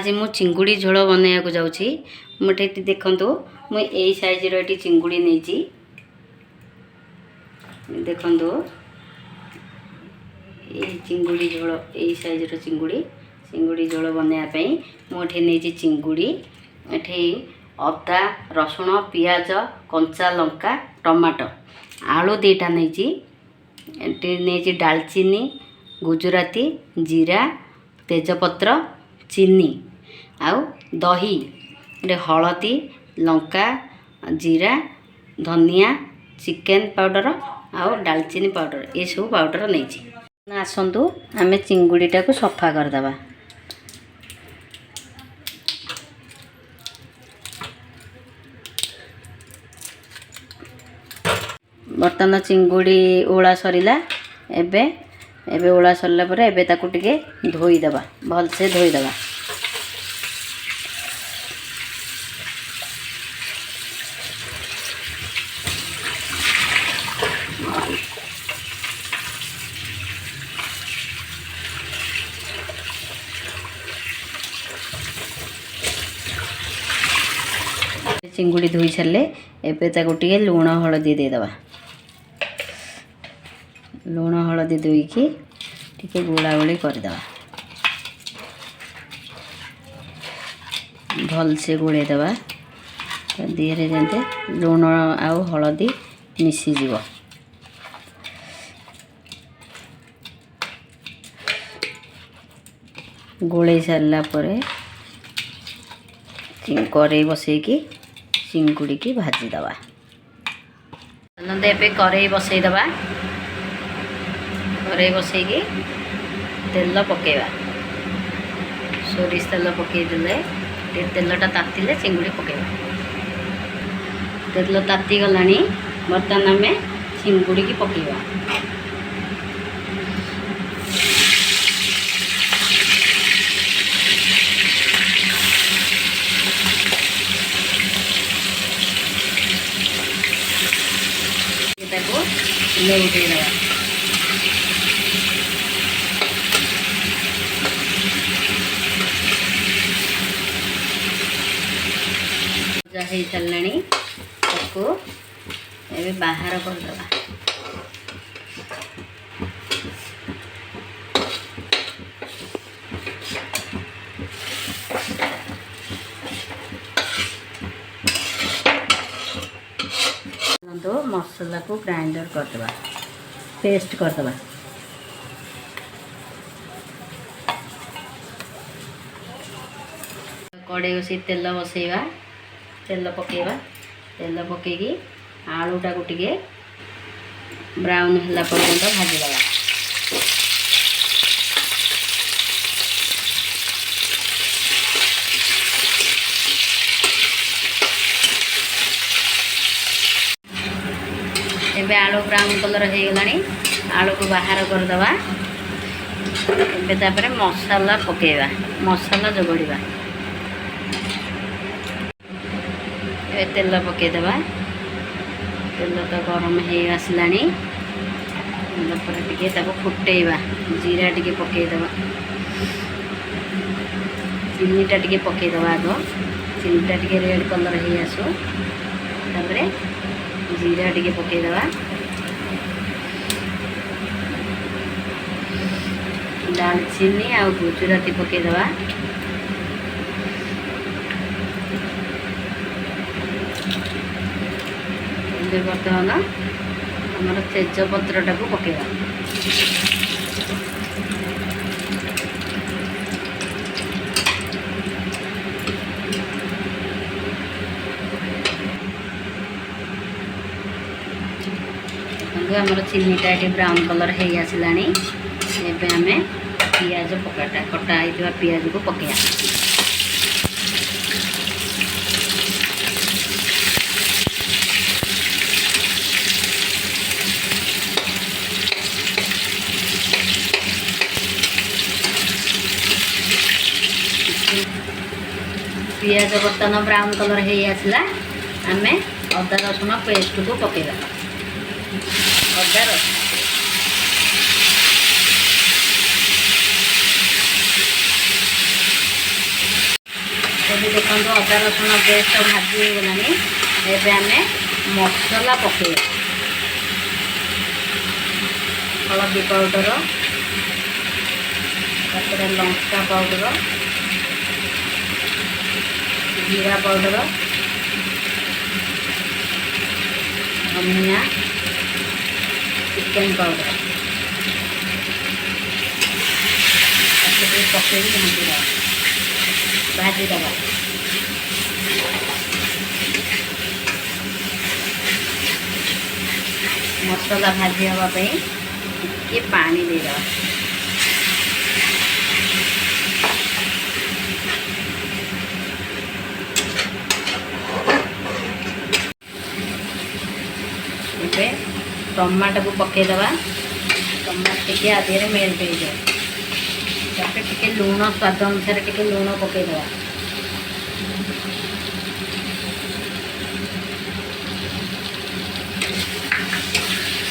आज मु चिंगुड़ी झोल बनैया को जाऊँगी। मुझे देखु मु यही साइज रो चिंगुड़ी नहीं देखु ये चिंगुड़ी झोल यही साइज रो चिंगुड़ी झोल बनैया मुझे नहीं चिंगुड़ी एठी अदा रसुण पियाज कंचा लंका टमाटो आलू दीटा नहीं डालचीनी गुजराती जीरा तेजपत्र चीनी आउ दही हलदी लंका जीरा धनिया चिकेन पाउडर आउ डालचीनी पाउडर ये सब पाउडर नहीं आसतु आम चिंगुड़ीटा को सफा करदे। बर्तमान चिंगुड़ी ओला सरला एबे ओला सरला पर एबे ताकू टिके धोईदेवा भलसे धोईदेवा। चिंगुड़ी धोई सारे एबे ताकू टिके लुण हलदी देदेवा। लुण हलदी देकी टिके गोलागोली करदेवा भलसे गोलेदेवा दिहरे जेते लुण आउ हलदी मिसीज गोले सारा पर कड़े बसैकी चिंगुड़ी की भाजीदेवा। एबे कड़े बसईदेवा कड़े बसैकी तेल पकेवा सोरिष तेल पकईदे तेलटा तातिले चिंगुड़ी पकेवा। तेल ताती गलानी बर्तमान आम चिंगुड़ी की पकेवा। उठेदेवा हो सारे बाहर करदेवा। मसला को ग्राइंडर करदेवा पेस्ट करदेवा। कड़े बस तेल बसैवा तेल पकेवा तेल पकईकी आलूटा को टिके ब्राउन होला पर्यंत भाजीदेवा। एबे आलू ब्राउन कलर हो गलानी आलू को बाहर करदेवा। एबे तापरे मसाला पकेवा मसाला जोगड़ीवा तेल पकईदेवा। तेल तो गरम हो आसलानी टे फुटेवा जीरा टे पकईदेवा चीनीटा टे पकईदेवा आग चीनीटा टे रेड कलर हो आसो तापरे जीरा टे पकईदेवा दालचीनी आ गुजराती पकईदेवा। बर्तमान आमर तेजपत्रटा को पकेवा आमर चीनीटा ये ब्राउन कलर हो आसला। एबे आमे पियाज पकाटा कटा होता पियाज को पकेया। पियाज बर्तमान ब्राउन कलर हो आसला आम अदा रसुण पेस्ट को पकेवा। अदा रसुण ଏବେ ଦେଖନ୍ତୁ ଅଦା ରସୁଣ ପେଷ୍ଟ ଭାଜି ହେଇଗଲାଣି। ଏବେ ଆମେ ମସଲା ପକାଇବା। ହଳଦୀ ପାଉଡ଼ର, ତାପରେ ଲଙ୍କା ପାଉଡ଼ର, ଜିରା ପାଉଡ଼ର, ଧନିଆ, ଚିକେନ ପାଉଡ଼ର ତାକୁ ପକାଇକି ଭାଜିଦେବା। ମସଲା ଭାଜି ହେବା ପାଇଁ ଟିକେ ପାଣି ଦେଇଦେବା। ଏବେ ଟମାଟୋକୁ ପକାଇଦେବା। ଟମାଟୋ ଟିକେ ଆଧିରେ ମେଲ୍ଟ ହେଇଯାଏ। ତାପରେ ଟିକେ ଲୁଣ, ସ୍ୱାଦ ଅନୁସାରେ ଟିକେ ଲୁଣ ପକାଇଦେବା।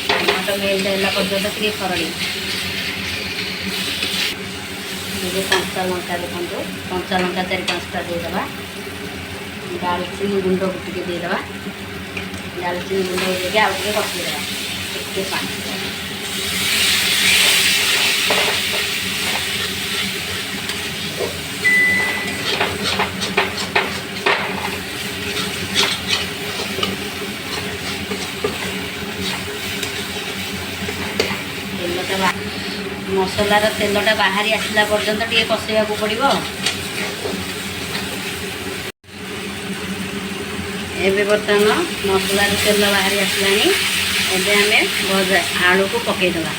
ଟମାଟୋ ମେଲ୍ଟ ହେଲା ପର୍ଯ୍ୟନ୍ତ ଟିକେ ଖରଡ଼ି। ଏବେ କଞ୍ଚା ଲଙ୍କା ଦେଖନ୍ତୁ, କଞ୍ଚା ଲଙ୍କା 4-5ଟା ଦେଇଦେବା। ଡାଲଚିନି ଗୁଣ୍ଡକୁ ଟିକେ ଦେଇଦେବା। ଡାଲଚିନି ଗୁଣ୍ଡ ଦେଇକି ଆଉ ଟିକେ କଷିଦେବା। ଟିକେ ପାଣି ତେଲଟା ମସଲାର ତେଲଟା ବାହାରି ଆସିଲା ପର୍ଯ୍ୟନ୍ତ ଟିକେ କଷିବାକୁ ପଡ଼ିବ। ଏବେ ବର୍ତ୍ତମାନ ମସଲାରୁ ତେଲ ବାହାରି ଆସିଲାଣି। ଏବେ ଆମେ ଆଳୁକୁ ପକାଇଦେବା।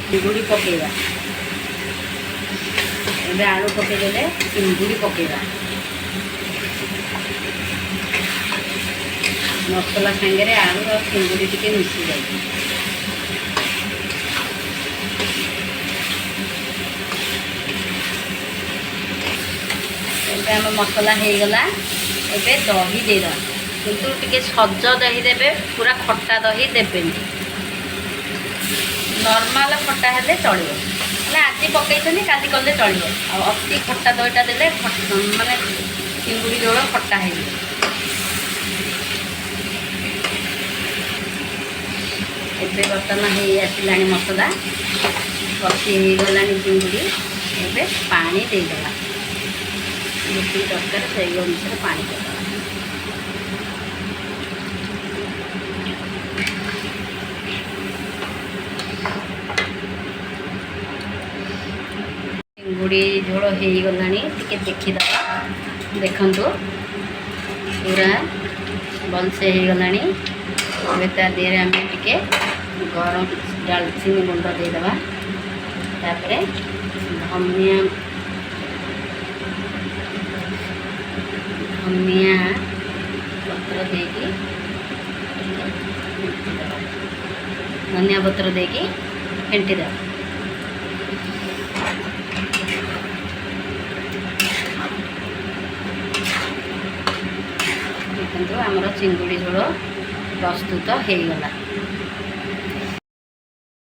ଚିଙ୍ଗୁଡ଼ି ପକାଇବା। ଏବେ ଆଳୁ ପକାଇଦେଲେ ଚିଙ୍ଗୁଡ଼ି ପକାଇବା। ମସଲା ସାଙ୍ଗରେ ଆଳୁ ଆଉ ଚିଙ୍ଗୁଡ଼ି ଟିକେ ମିଶିଯାଏ। ଏବେ ଆମ ମସଲା ହେଇଗଲା। ଏବେ ଦହି ଦେଇଦେବା, କିନ୍ତୁ ଟିକେ ସଜ ଦହି ଦେବେ, ପୁରା ଖଟା ଦହି ଦେବେନି। ନର୍ମାଲ ଖଟା ହେଲେ ଚଳିବ, ମାନେ ଆଜି ପକାଇଛନ୍ତି କାଲି କଲେ ଚଳିବ। ଆଉ ଅତି ଖଟା ଦହିଟା ଦେଲେ ମାନେ ଚିଙ୍ଗୁଡ଼ି ଝୋଳ ଖଟା ହେଇଯିବ। ଏବେ ବର୍ତ୍ତମାନ ହେଇ ଆସିଲାଣି ମସଲା, କଷି ହେଇଗଲାଣି ଚିଙ୍ଗୁଡ଼ି। ଏବେ ପାଣି ଦେଇଦେବା। ଯେତିକି ଦରକାର ସେଇ ଅନୁସାରେ ପାଣି ଦେଇଦେବା। ଚିଙ୍ଗୁଡ଼ି ଝୋଳ ହେଇଗଲାଣି, ଟିକେ ଦେଖିଦେବା। ଦେଖନ୍ତୁ ପୁରା ଭଲସେ ହେଇଗଲାଣି। ଏବେ ତା ଦେହରେ ଆମେ ଟିକେ ଗରମ ଡାଲଚିନି ଗୁଣ୍ଡ ଦେଇଦେବା। ତାପରେ ଧନିଆ ପତ୍ର ଦେଇକି ଧନିଆ ପତ୍ର ଦେଇକି ଫେଣ୍ଟିଦେବା। ଦେଖନ୍ତୁ ଆମର ଚିଙ୍ଗୁଡ଼ି ଝୋଳ ପ୍ରସ୍ତୁତ ହେଇଗଲା।